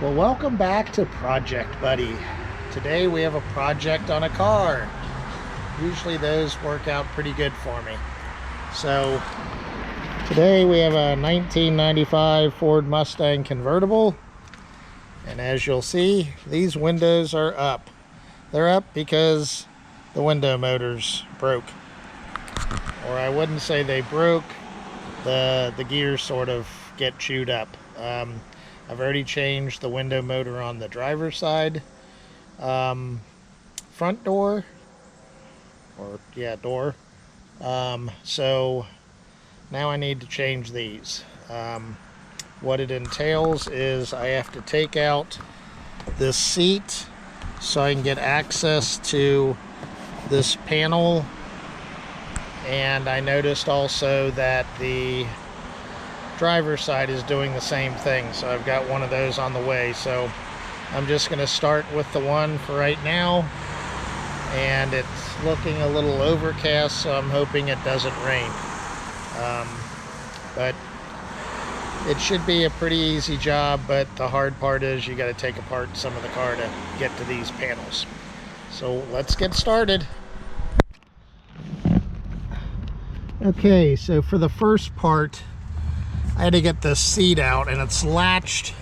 Well, welcome back to Project Buddy. Today we have a project on a car. Usually those work out pretty good for me. So today we have a 1995 Ford Mustang convertible. And as you'll see, these windows are up. They're up because the window motors broke. Or I wouldn't say they broke, the gears sort of get chewed up. I've already changed the window motor on the driver's side. Front door, door. So now I need to change these. What it entails is I have to take out this seat so I can get access to this panel. And I noticed also that the driver's side is doing the same thing, so I've got one of those on the way. So I'm just going to start with the one for right now, and it's looking a little overcast, so I'm hoping it doesn't rain, but it should be a pretty easy job. But the hard part is you got to take apart some of the car to get to these panels. So let's get started. Okay, so for the first part I had to get this seat out, and it's latched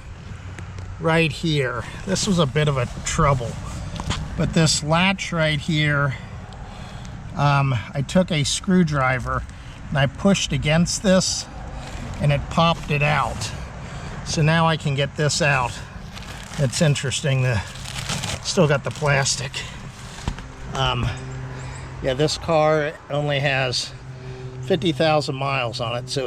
right here. This was a bit of a trouble, but this latch right here, I took a screwdriver and I pushed against this and it popped it out. So now I can get this out. It's interesting, still got the plastic. Yeah, this car only has 50,000 miles on it, so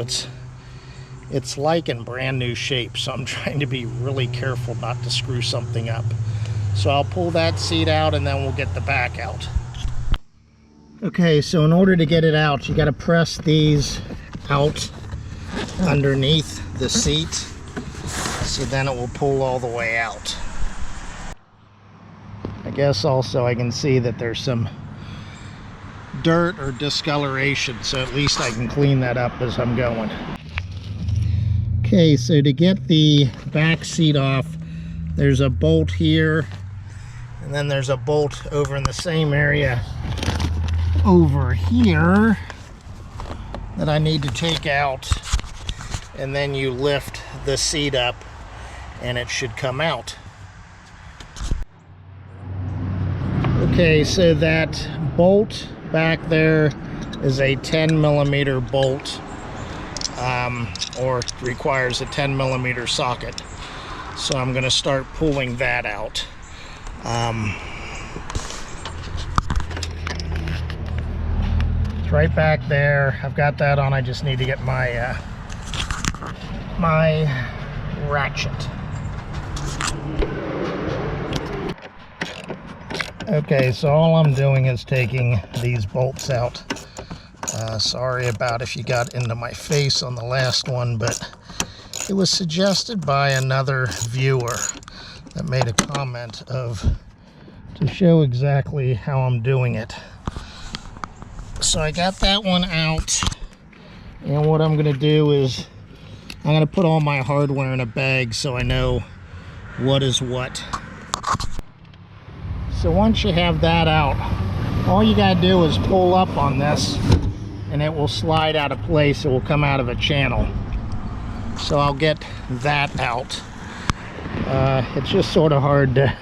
it's like in brand new shape, so I'm trying to be really careful not to screw something up. So I'll pull that seat out and then we'll get the back out. Okay, so in order to get it out, you got to press these out underneath the seat, so then it will pull all the way out. I guess also I can see that there's some dirt or discoloration, so at least I can clean that up as I'm going. Okay, so to get the back seat off, there's a bolt here, and then there's a bolt over in the same area over here that I need to take out, and then you lift the seat up and it should come out. Okay, so that bolt back there is a 10mm bolt, or requires a 10mm socket. So I'm going to start pulling that out. It's right back there. I've got that on. I just need to get my my ratchet. Okay, so all I'm doing is taking these bolts out. Sorry about if you got into my face on the last one, but it was suggested by another viewer that made a comment to show exactly how I'm doing it. So I got that one out, and what I'm going to do is I'm going to put all my hardware in a bag so I know what is what. So once you have that out, all you got to do is pull up on this and it will slide out of place. It will come out of a channel. So I'll get that out. It's just sort of hard to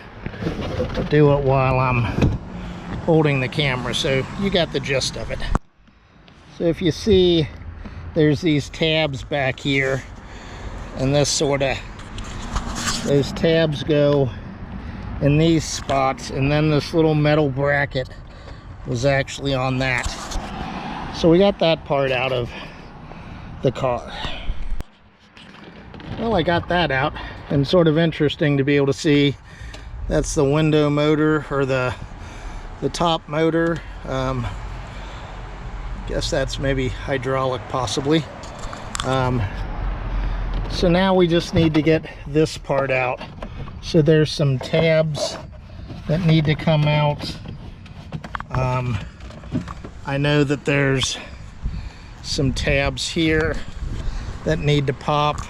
do it while I'm holding the camera, so you got the gist of it. So if you see, there's these tabs back here, and this those tabs go in these spots, and then this little metal bracket was actually on that. So we got that part out of the car. Well, I got that out, and sort of interesting to be able to see that's the window motor, or the top motor. Guess that's maybe hydraulic, possibly. So now we just need to get this part out. So there's some tabs that need to come out. I know that there's some tabs here that need to pop.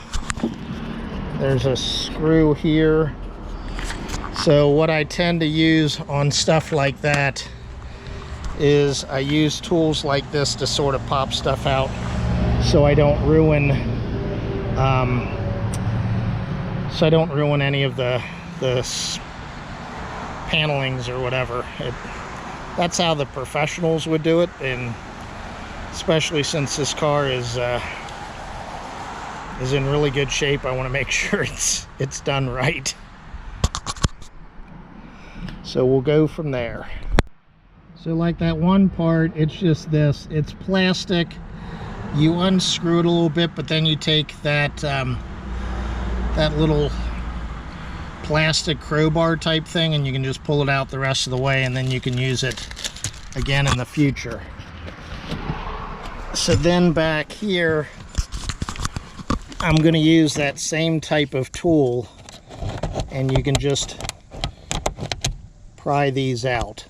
There's a screw here. So what I tend to use on stuff like that is I use tools like this to sort of pop stuff out so I don't ruin any of the panelings or whatever. That's how the professionals would do it, and especially since this car is in really good shape, I want to make sure it's done right. So we'll go from there. So like that one part, it's just this. It's plastic. You unscrew it a little bit, but then you take that that little plastic crowbar type thing and you can just pull it out the rest of the way, and then you can use it again in the future. So then back here, I'm going to use that same type of tool, and you can just pry these out.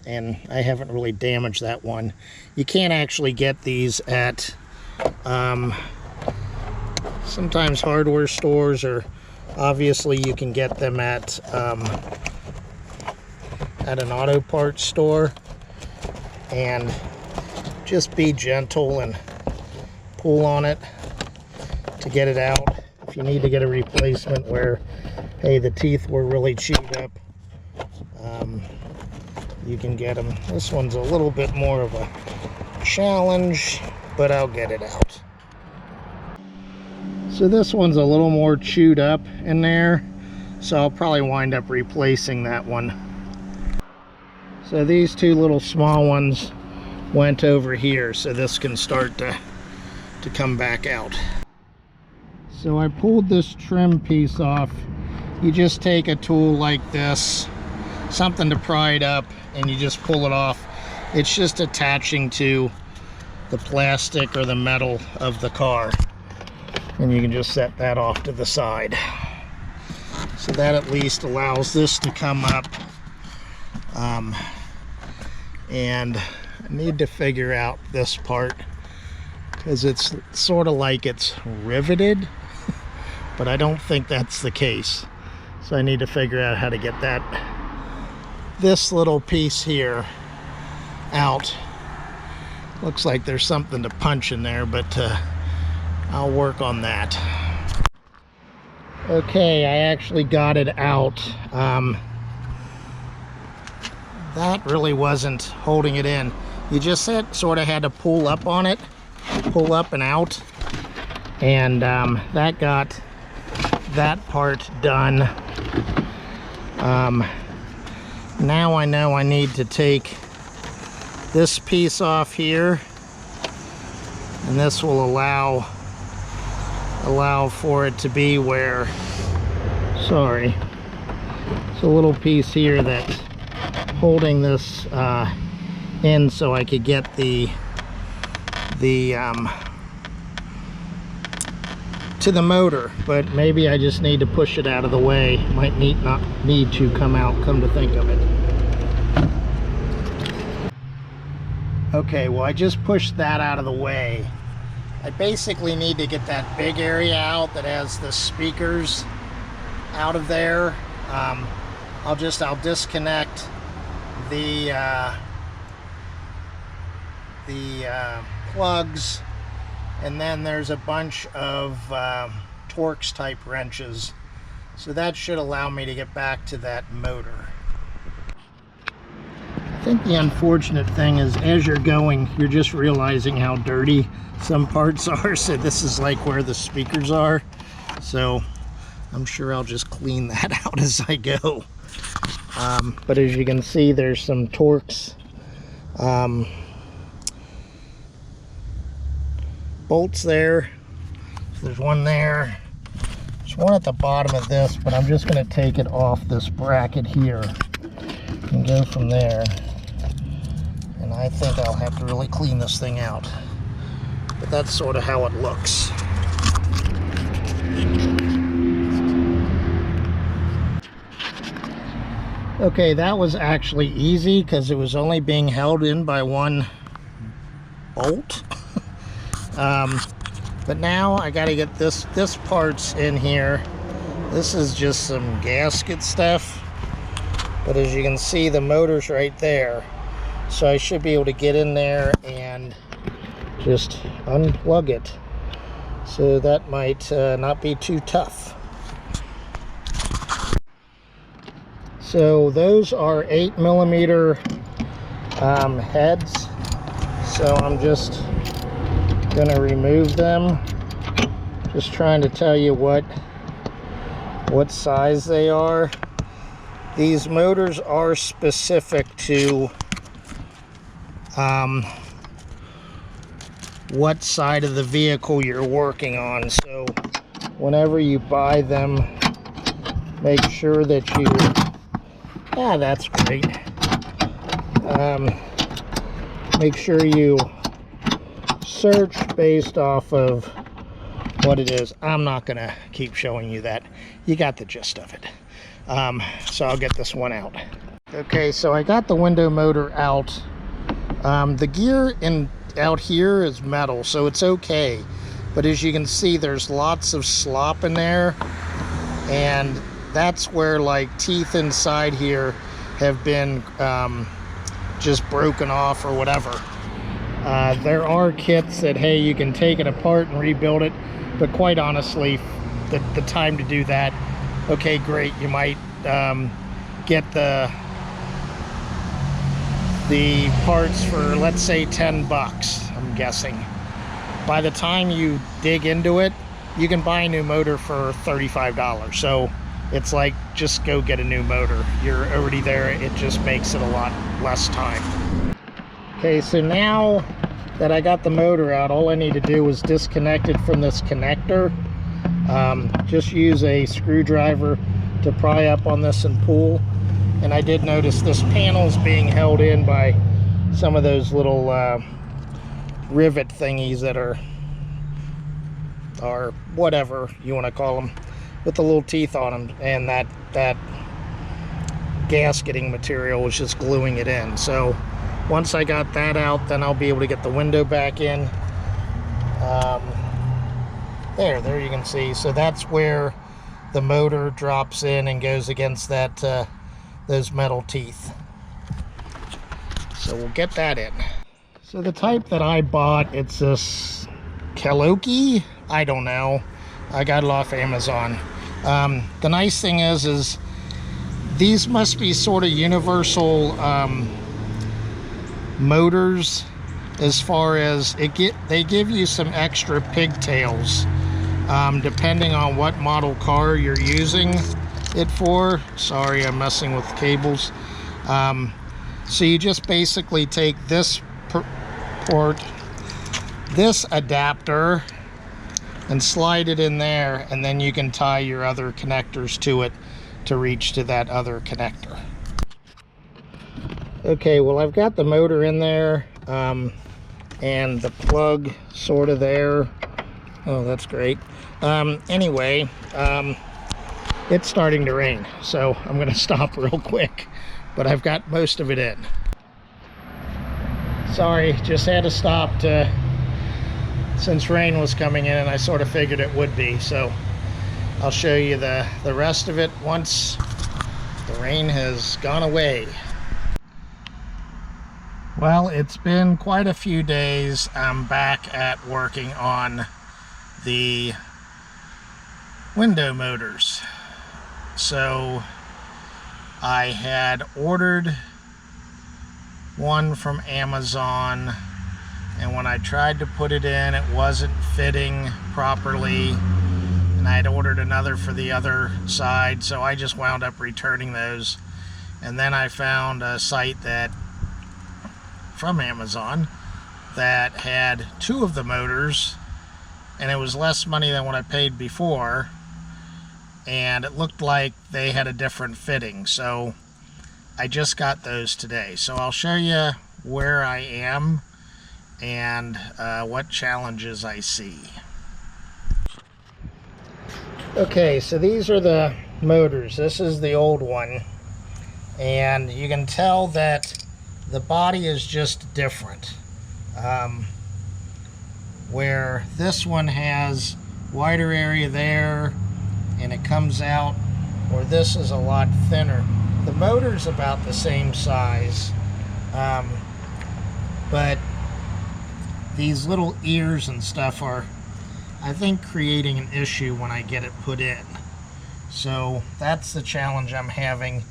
And I haven't really damaged that one. You can't actually get these at sometimes hardware stores, or obviously you can get them at an auto parts store. And just be gentle and pull on it to get it out. If you need to get a replacement where, hey, the teeth were really chewed up, you can get them. This one's a little bit more of a challenge, but I'll get it out. So this one's a little more chewed up in there, so I'll probably wind up replacing that one. So these two little small ones went over here, so this can start to come back out. So I pulled this trim piece off. You just take a tool like this, something to pry it up, and you just pull it off. It's just attaching to the plastic or the metal of the car, and you can just set that off to the side. So that at least allows this to come up. And I need to figure out this part because it's sort of like it's riveted, but I don't think that's the case. So I need to figure out how to get this little piece here out. Looks like there's something to punch in there, but I'll work on that. Okay, I actually got it out. That really wasn't holding it in. You just sort of had to pull up on it, pull up and out, and that got that part done. Now I know I need to take this piece off here, and this will allow for it to be where, sorry, it's a little piece here that's holding this in, so I could get the to the motor, but maybe I just need to push it out of the way. Might not need to come out, come to think of it. Okay, well, I just pushed that out of the way. I basically need to get that big area out that has the speakers out of there. I'll disconnect the plugs, and then there's a bunch of Torx type wrenches, so that should allow me to get back to that motor. I think the unfortunate thing is, as you're going, you're just realizing how dirty some parts are. So this is like where the speakers are, so I'm sure I'll just clean that out as I go. But as you can see, there's some Torx bolts there. So there's one there. There's one at the bottom of this, but I'm just going to take it off this bracket here and go from there. And I think I'll have to really clean this thing out. But that's sort of how it looks. Okay, that was actually easy because it was only being held in by one bolt. But now I got to get this part's in here. This is just some gasket stuff, but as you can see, the motor's right there, so I should be able to get in there and just unplug it. So that might not be too tough. So those are 8mm heads, so I'm just gonna remove them. Just trying to tell you what size they are. These motors are specific to what side of the vehicle you're working on, so whenever you buy them, make sure that you that's great. Make sure you search based off of what it is. I'm not gonna keep showing you that. You got the gist of it. So I'll get this one out. Okay, so I got the window motor out. The gear out here is metal, so it's okay, but as you can see, there's lots of slop in there, and that's where like teeth inside here have been just broken off or whatever. There are kits that, hey, you can take it apart and rebuild it, but quite honestly, the time to do that, okay, great, you might get the parts for, let's say, 10 bucks, I'm guessing. By the time you dig into it, you can buy a new motor for $35. So it's like, just go get a new motor. You're already there. It just makes it a lot less time. Okay, so now that I got the motor out, all I need to do is disconnect it from this connector. Just use a screwdriver to pry up on this and pull. And I did notice this panel's being held in by some of those little rivet thingies that are whatever you want to call them, with the little teeth on them, and that gasketing material was just gluing it in. So once I got that out, then I'll be able to get the window back in. There you can see. So that's where the motor drops in and goes against that those metal teeth. So we'll get that in. So the type that I bought, it's this Keloki, I don't know, I got it off Amazon. The nice thing is these must be sort of universal motors, as far as they give you some extra pigtails depending on what model car you're using it for. Sorry, I'm messing with cables. So you just basically take this port, this adapter, and slide it in there, and then you can tie your other connectors to it to reach to that other connector. Okay, well, I've got the motor in there and the plug sort of there. Oh, that's great. Anyway, it's starting to rain, so I'm gonna stop real quick, but I've got most of it in. Sorry, just had to stop since rain was coming in, and I sort of figured it would be. So I'll show you the rest of it once the rain has gone away. Well, it's been quite a few days. I'm back at working on the window motors. So I had ordered one from Amazon, and when I tried to put it in, it wasn't fitting properly, and I had ordered another for the other side, so I just wound up returning those. And then I found a site from Amazon that had two of the motors, and it was less money than what I paid before, and it looked like they had a different fitting. So I just got those today, so I'll show you where I am and what challenges I see. Okay, so these are the motors. This is the old one, and you can tell that the body is just different. where this one has wider area there and it comes out, or this is a lot thinner. The motor's about the same size, but these little ears and stuff are, I think, creating an issue when I get it put in. So that's the challenge I'm having,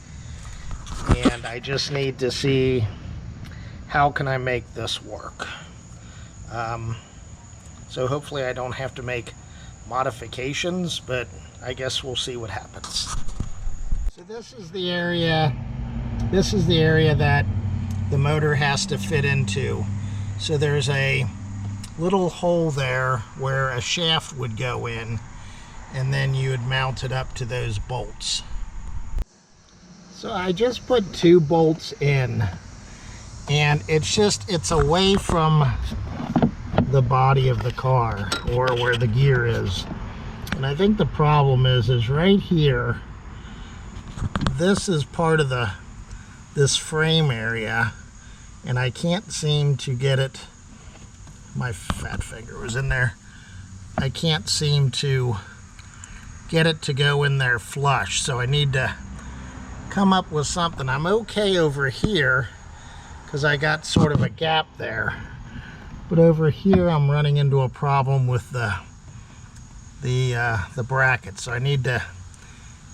and I just need to see how can I make this work. So hopefully I don't have to make modifications, but I guess we'll see what happens. So this is the area that the motor has to fit into. So there's a little hole there where a shaft would go in, and then you would mount it up to those bolts. So I just put 2 bolts in, and it's away from the body of the car, or where the gear is. And I think the problem is right here. This is part of this frame area, and I can't seem to get it. My fat finger was in there. I can't seem to get it to go in there flush, so I need to come up with something. I'm okay over here because I got sort of a gap there, but over here I'm running into a problem with the bracket, so I need to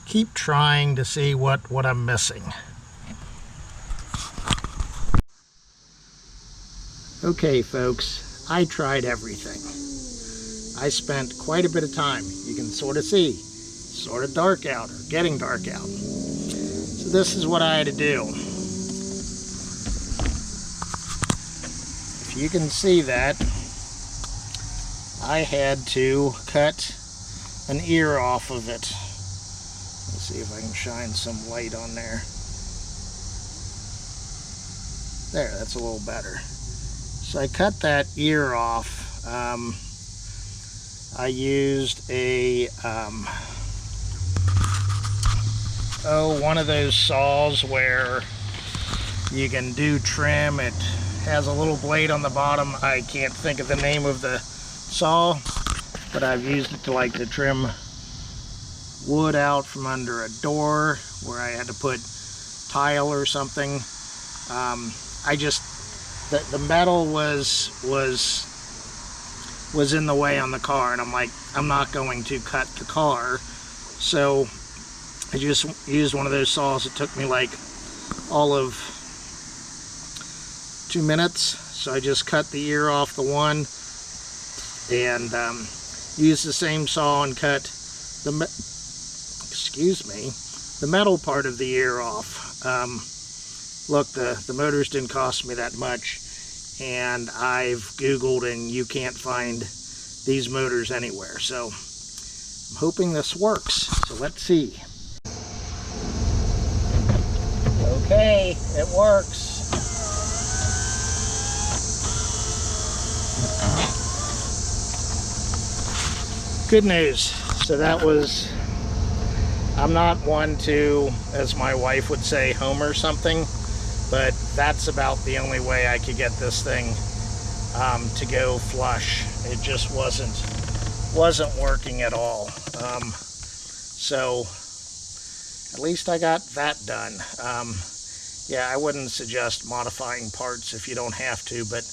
keep trying to see what I'm missing. Okay folks, I tried everything. I spent quite a bit of time. You can sort of see, sort of dark out, or getting dark out. So this is what I had to do. If you can see that, I had to cut an ear off of it. Let's see if I can shine some light on there. There, that's a little better. So I cut that ear off. I used a one of those saws where you can do trim. It has a little blade on the bottom. I can't think of the name of the saw, but I've used it to trim wood out from under a door where I had to put tile or something. The metal was in the way on the car, and I'm like, I'm not going to cut the car. So I just used one of those saws. It took me like all of 2 minutes. So I just cut the ear off the one, and used the same saw and cut the metal part of the ear off. Look, the motors didn't cost me that much, and I've Googled, and you can't find these motors anywhere. So I'm hoping this works. So let's see. Okay, it works. Good news. So that was, I'm not one to, as my wife would say, homer something, but that's about the only way I could get this thing to go flush. It just wasn't working at all. So at least I got that done. Yeah, I wouldn't suggest modifying parts if you don't have to, but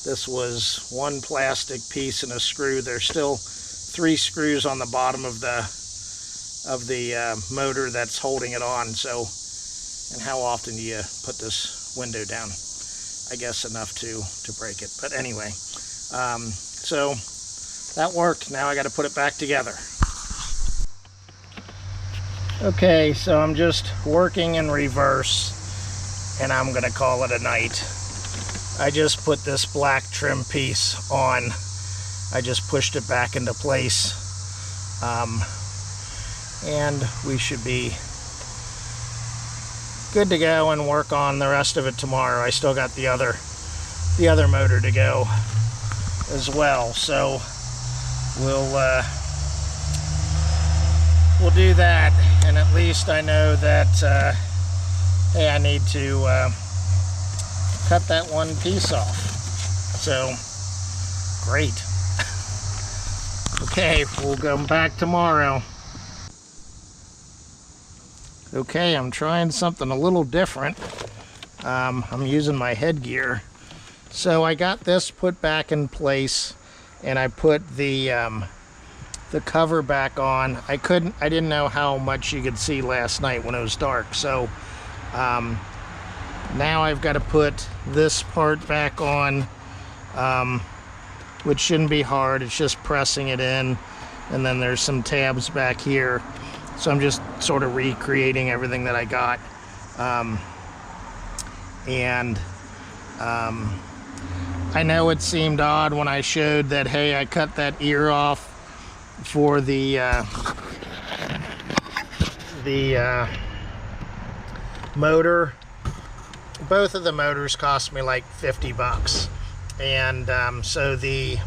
this was one plastic piece and a screw. There's still 3 screws on the bottom of the motor that's holding it on. So, and how often do you put this window down? I guess enough to break it. But anyway, so that worked. Now I got to put it back together. Okay, so I'm just working in reverse, and I'm gonna call it a night. I just put this black trim piece on. I just pushed it back into place, and we should be good to go and work on the rest of it tomorrow. I still got the other motor to go as well, so we'll do that, and at least I know that hey, I need to cut that one piece off. So great. Okay, we'll go back tomorrow. Okay, I'm trying something a little different. I'm using my headgear. So I got this put back in place, and I put the cover back on. I didn't know how much you could see last night when it was dark. So now I've got to put this part back on, which shouldn't be hard. It's just pressing it in, and then there's some tabs back here. So I'm just sort of recreating everything that I got. I know it seemed odd when I showed that, hey, I cut that ear off for the motor. Both of the motors cost me like 50 bucks. And so the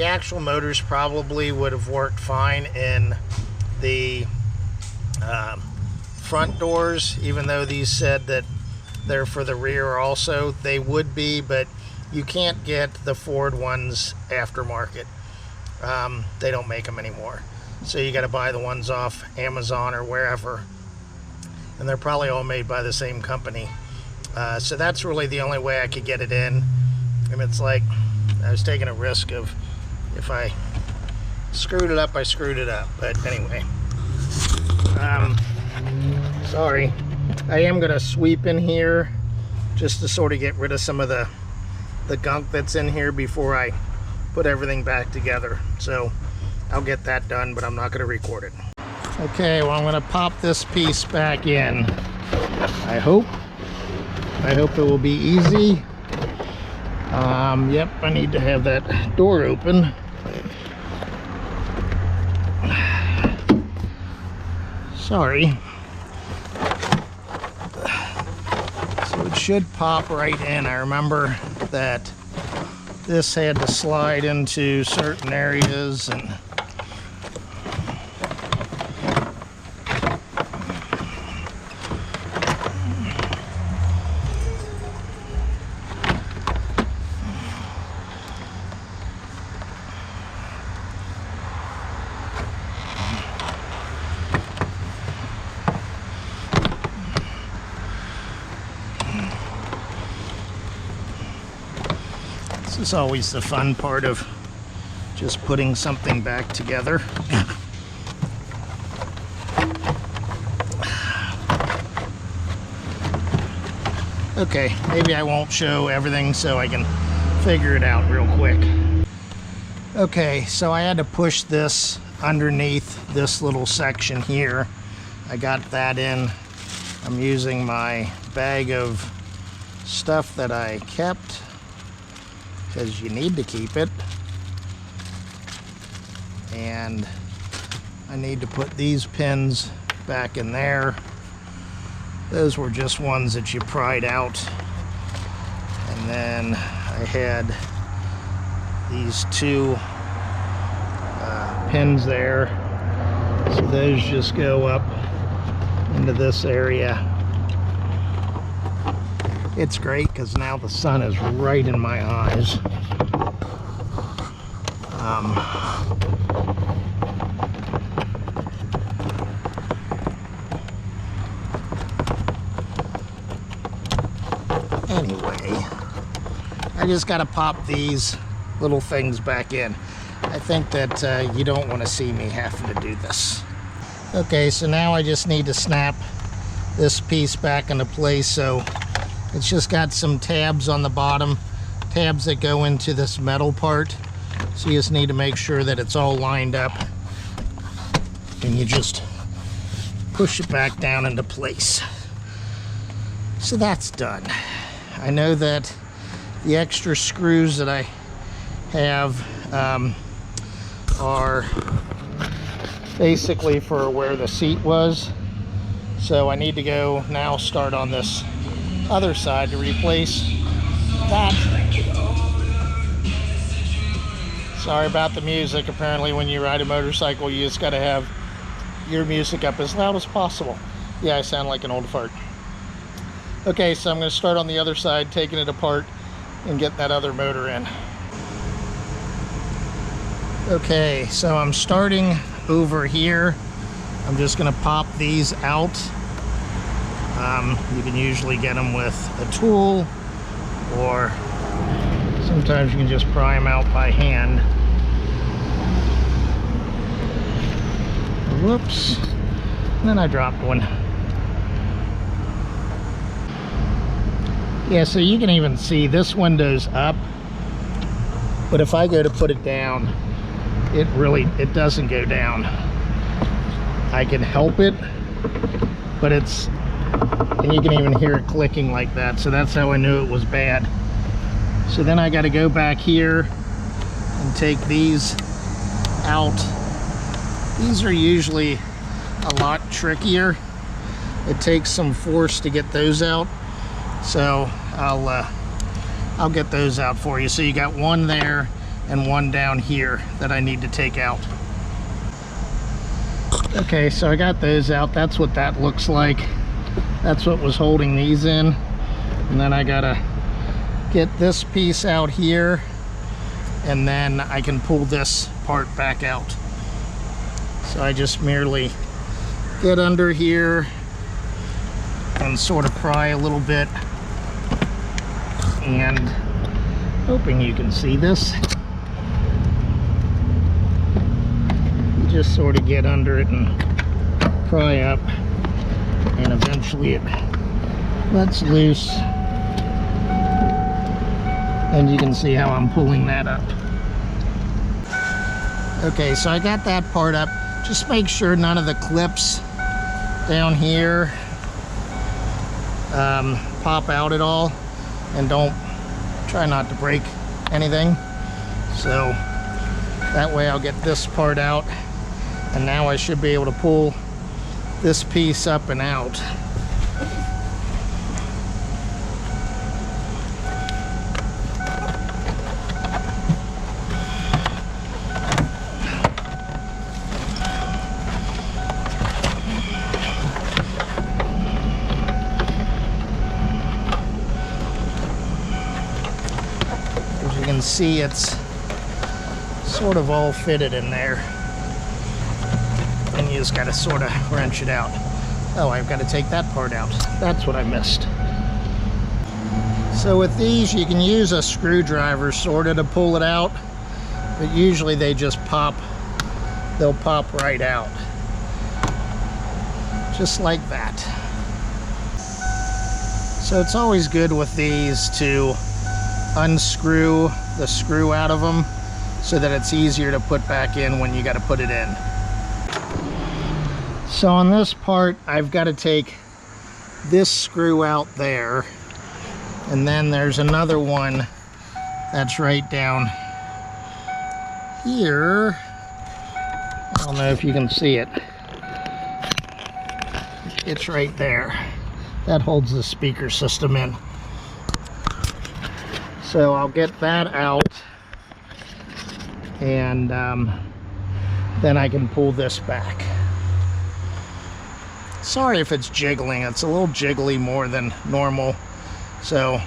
actual motors probably would have worked fine in the front doors, even though these said that they're for the rear also. They would be, but you can't get the Ford ones aftermarket. They don't make them anymore. So you got to buy the ones off Amazon or wherever. And they're probably all made by the same company. So that's really the only way I could get it in. And it's like, I was taking a risk of, if I screwed it up, I screwed it up. But anyway, sorry. I am gonna sweep in here just to sort of get rid of some of the gunk that's in here before I put everything back together. So I'll get that done, but I'm not gonna record it. Okay, well, I'm gonna pop this piece back in. I hope it will be easy. Yep, I need to have that door open. Sorry. So it should pop right in. I remember that this had to slide into certain areas, and this is always the fun part of just putting something back together. Okay, maybe I won't show everything so I can figure it out real quick. Okay, so I had to push this underneath this little section here. I got that in. I'm using my bag of stuff that I kept, because you need to keep it. And I need to put these pins back in there. Those were just ones that you pried out. And then I had these two pins there. So those just go up into this area. It's great because now the sun is right in my eyes. Anyway, I just got to pop these little things back in. I think that you don't want to see me having to do this. Okay, so now I just need to snap this piece back into place. So it's just got some tabs on the bottom, tabs that go into this metal part. So you just need to make sure that it's all lined up, and you just push it back down into place. So that's done. I know that the extra screws that I have are basically for where the seat was. So I need to go now start on this other side to replace that. Sorry about the music. Apparently when you ride a motorcycle, you just got to have your music up as loud as possible. Yeah, I sound like an old fart. Okay, so I'm going to start on the other side, taking it apart, and get that other motor in. Okay, so I'm starting over here. I'm just going to pop these out. You can usually get them with a tool, or sometimes you can just pry them out by hand. Whoops. And then I dropped one. Yeah, so you can even see this window's up, but if I go to put it down, it doesn't go down. I can help it, but and you can even hear it clicking like that, so that's how I knew it was bad. So then I got to go back here and take these out. These are usually a lot trickier. It takes some force to get those out, so I'll get those out for you. So you got one there and one down here that I need to take out. Okay, so I got those out. That's what that looks like. That's what was holding these in. And then I gotta get this piece out here, and then I can pull this part back out. So I just merely get under here and sort of pry a little bit, and hoping you can see this. You just sort of get under it and pry up, and eventually it lets loose, and you can see how I'm pulling that up. Okay, so I got that part up. Just make sure none of the clips down here pop out at all, and try not to break anything. So that way I'll get this part out, and now I should be able to pull this piece up and out. As you can see, it's sort of all fitted in there, and you just got to sort of wrench it out. Oh, I've got to take that part out. That's what I missed. So with these, you can use a screwdriver sort of to pull it out, but usually they just pop. They'll pop right out, just like that. So it's always good with these to unscrew the screw out of them, so that it's easier to put back in when you got to put it in. So on this part, I've got to take this screw out there, and then there's another one that's right down here. I don't know if you can see it. It's right there. That holds the speaker system in. So I'll get that out, and then I can pull this back. Sorry if it's jiggling. It's a little jiggly more than normal, so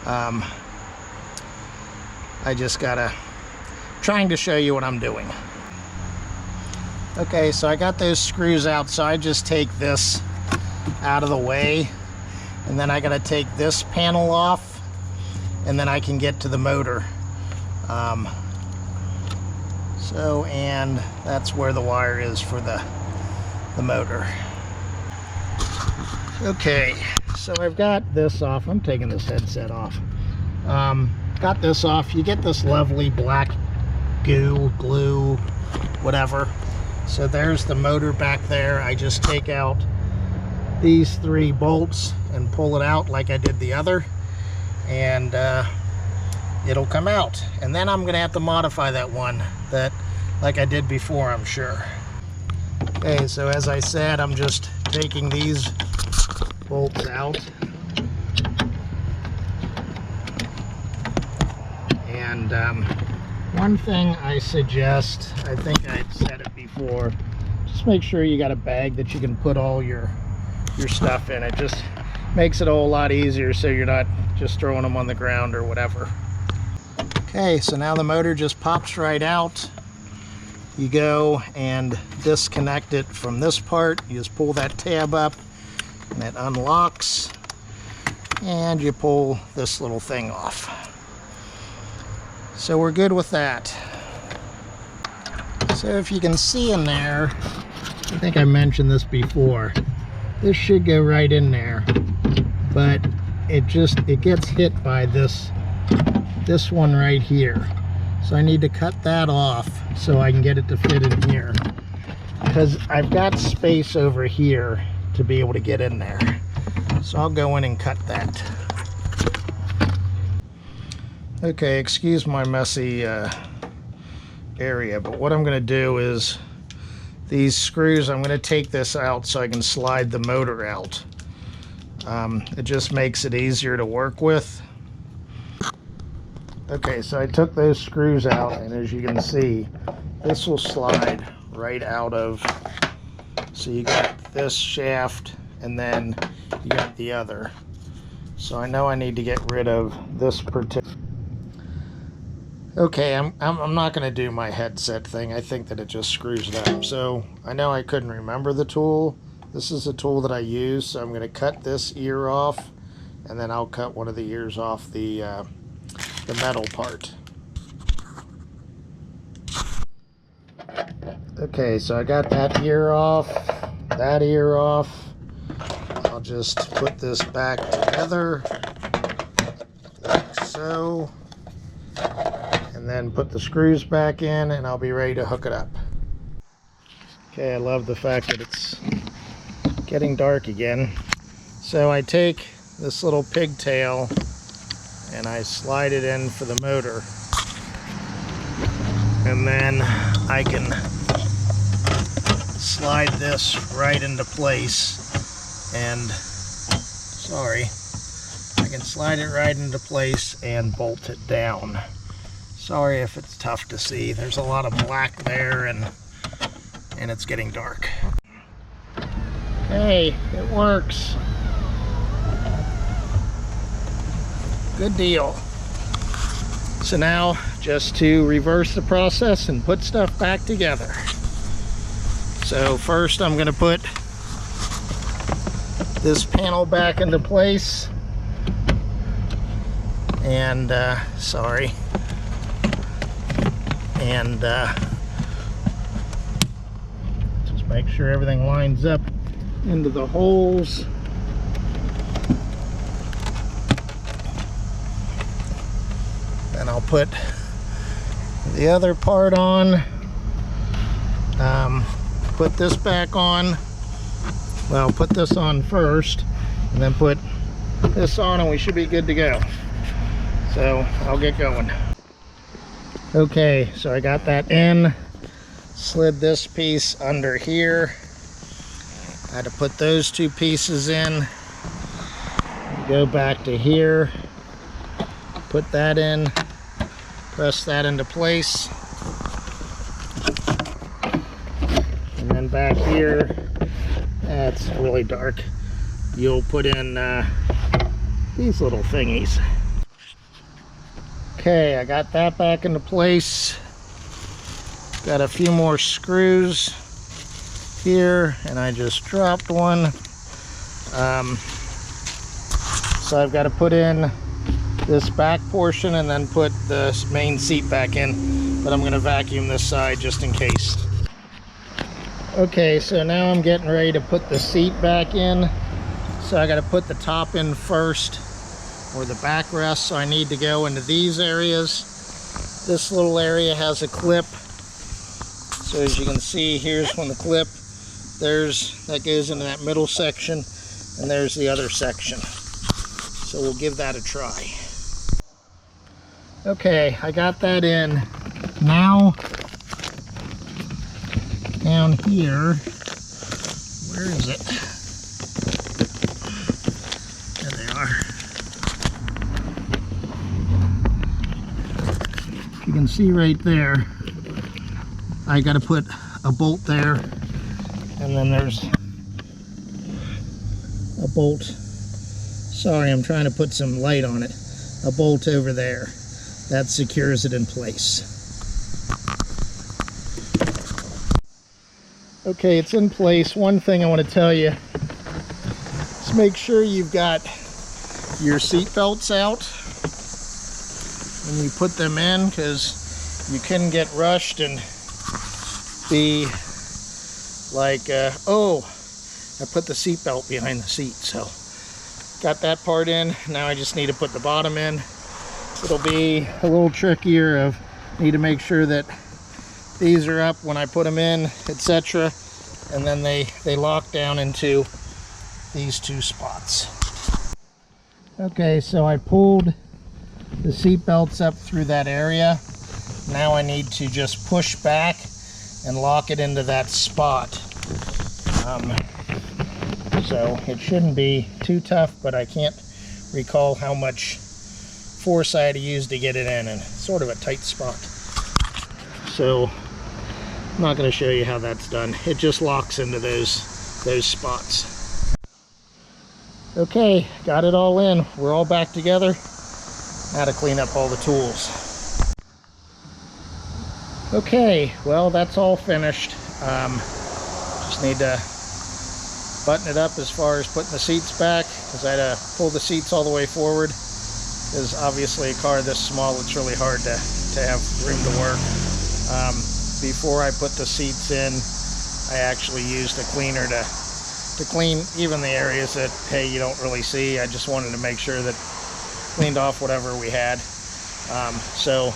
I just gotta trying to show you what I'm doing. Okay, so I got those screws out, so I just take this out of the way, and then I gotta take this panel off, and then I can get to the motor. And that's where the wire is for the motor. Okay, so I've got this off. I'm taking this headset off. Got this off. You get this lovely black glue, whatever. So there's the motor back there. I just take out these 3 bolts and pull it out like I did the other, and it'll come out. And then I'm gonna have to modify that one like I did before, I'm sure. Okay, so as I said, I'm just taking these bolts out, and one thing I suggest, I think I've said it before, just make sure you got a bag that you can put all your stuff in. Makes it a whole lot easier so you're not just throwing them on the ground or whatever. Okay, so now the motor just pops right out. You go and disconnect it from this part. You just pull that tab up and it unlocks, and you pull this little thing off. So we're good with that. So if you can see in there, I think I mentioned this before, this should go right in there, but it gets hit by this one right here. So I need to cut that off so I can get it to fit in here, because I've got space over here to be able to get in there. So I'll go in and cut that. Okay, excuse my messy area, but what I'm going to do is these screws, I'm going to take this out so I can slide the motor out. It just makes it easier to work with. Okay, so I took those screws out, and as you can see, this will slide right out of. So you got this shaft, and then you got the other. So I know I need to get rid of this particular. Okay, I'm not going to do my headset thing. I think that it just screws it up. So I know I couldn't remember the tool. This is the tool that I use. So I'm going to cut this ear off, and then I'll cut one of the ears off the metal part. Okay, so I got that ear off, that ear off. I'll just put this back together like so, and then put the screws back in, and I'll be ready to hook it up. Okay, I love the fact that it's getting dark again. So I take this little pigtail and I slide it in for the motor, and then I can slide this right into place, and I can slide it right into place and bolt it down. Sorry if it's tough to see, there's a lot of black there, and it's getting dark. Hey, it works. Good deal. So now just to reverse the process and put stuff back together. So first I'm going to put this panel back into place, and just make sure everything lines up into the holes. Then I'll put the other part on, put this back on. Well, put this on first, and then put this on, and we should be good to go. So I'll get going. Okay, so I got that in, slid this piece under here. I had to put those two pieces in, go back to here, put that in, press that into place, and then back here, that's really dark, you'll put in these little thingies. Okay, I got that back into place. Got a few more screws here, and I just dropped one. So I've got to put in this back portion and then put the main seat back in, but I'm going to vacuum this side just in case. Okay, so now I'm getting ready to put the seat back in. So I got to put the top in first, or the backrest, so I need to go into these areas. This little area has a clip, so as you can see, here's one, the clip, that goes into that middle section, and there's the other section. So we'll give that a try. Okay, I got that in. Now down here, where is it? There they are. You can see right there, I got to put a bolt there, and then there's a bolt Sorry, I'm trying to put some light on it. A bolt over there. That secures it in place. Okay, it's in place. One thing I want to tell you is make sure you've got your seat belts out when you put them in, because you can get rushed and be like, oh, I put the seat belt behind the seat. So got that part in. Now I just need to put the bottom in. It'll be a little trickier. Of need to make sure that these are up when I put them in, etc. And then they lock down into these two spots. Okay, so I pulled the seat belts up through that area. Now I need to just push back and lock it into that spot. So it shouldn't be too tough, but I can't recall how much force I had to use to get it in, and sort of a tight spot. So I'm not going to show you how that's done. It just locks into those spots. Okay, got it all in. We're all back together. Now to clean up all the tools. Okay, well, that's all finished. Just need to button it up as far as putting the seats back, because I had to pull the seats all the way forward. Because obviously a car this small, it's really hard to have room to work. Before I put the seats in, I actually used a cleaner to clean even the areas that, hey, you don't really see. I just wanted to make sure that cleaned off whatever we had. So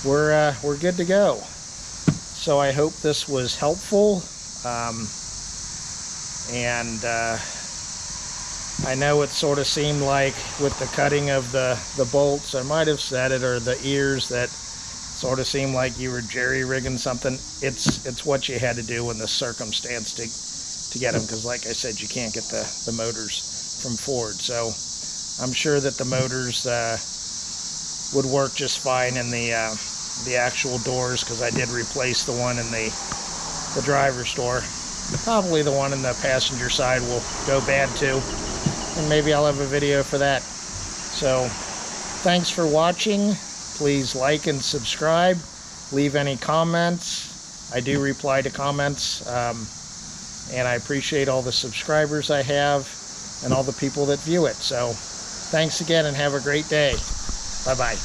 we're good to go. So I hope this was helpful. I know it sort of seemed like with the cutting of the bolts, I might have said it, or the ears, that sort of seemed like you were jerry-rigging something. It's what you had to do in this circumstance to get them, because like I said, you can't get the motors from Ford. So I'm sure that the motors would work just fine in the actual doors, because I did replace the one in the driver's door. Probably the one in the passenger side will go bad too, and maybe I'll have a video for that. So thanks for watching. Please like and subscribe. Leave any comments. I do reply to comments, and I appreciate all the subscribers I have and all the people that view it. So thanks again, and have a great day. Bye-bye.